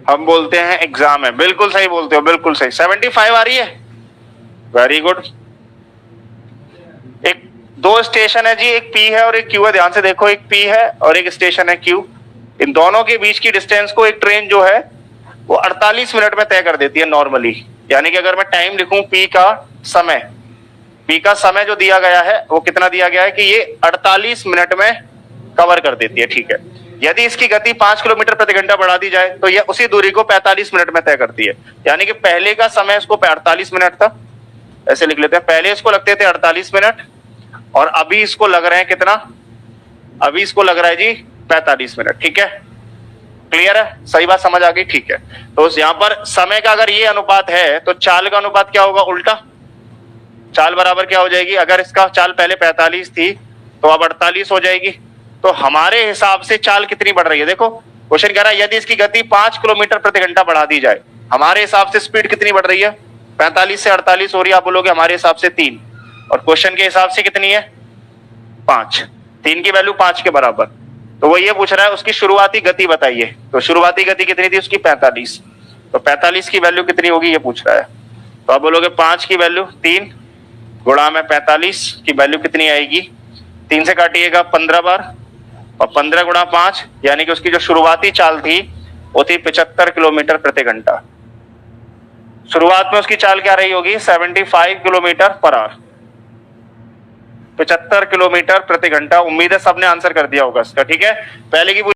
हम बोलते हैं एग्जाम है। बिल्कुल सही बोलते हो, बिल्कुल सही। 75 आ रही है, वेरी गुड। एक दो स्टेशन है जी, एक पी है और एक क्यू है। ध्यान से देखो, एक पी है और एक स्टेशन है क्यू। इन दोनों के बीच की डिस्टेंस को एक ट्रेन जो है वो 48 मिनट में तय कर देती है नॉर्मली। यानी कि अगर मैं टाइम लिखूं पी का समय जो दिया गया है वो कितना दिया गया है कि ये 48 मिनट में कवर कर देती है, ठीक है। यदि इसकी गति 5 किलोमीटर प्रति घंटा बढ़ा दी जाए तो ये उसी दूरी को 45 मिनट में तय करती है। यानी कि पहले का समय इसको 48 मिनट था, ऐसे लिख लेते हैं। पहले इसको लगते थे 48 मिनट और अभी इसको लग रहे हैं कितना, अभी इसको लग रहा है जी 45 मिनट, ठीक है। क्लियर है, सही बात समझ आ गई, ठीक है। तो यहाँ पर समय का अगर ये अनुपात है तो चाल का अनुपात क्या होगा, उल्टा। चाल बराबर क्या हो जाएगी, अगर इसका चाल पहले 45 थी तो अब 48 हो जाएगी। तो हमारे हिसाब से चाल कितनी बढ़ रही है, देखो क्वेश्चन कह रहा है यदि इसकी गति 5 किलोमीटर प्रति घंटा बढ़ा दी जाए, हमारे हिसाब से स्पीड कितनी बढ़ रही है, 45 से 48 हो रही है। आप बोलोगे हमारे हिसाब से 3, और क्वेश्चन के हिसाब से कितनी है 5, 3 की वैल्यू 5 के बराबर। तो वो ये पूछ रहा है उसकी शुरुआती गति बताइए। तो शुरुआती गति कितनी थी उसकी 45, तो 45 की वैल्यू कितनी होगी ये पूछ रहा है। तो आप बोलोगे 5 की वैल्यू 3 गुणा में 45 की वैल्यू कितनी आएगी, 3 से काटिएगा 15 बार और 15 गुणा 5, यानी कि उसकी जो शुरुआती चाल थी वो थी 75 किलोमीटर प्रति घंटा। शुरुआत में उसकी चाल क्या रही होगी 75 किलोमीटर पर आवर, 75 किलोमीटर प्रति घंटा। उम्मीद है सबने आंसर कर दिया होगा इसका, ठीक है। पहले की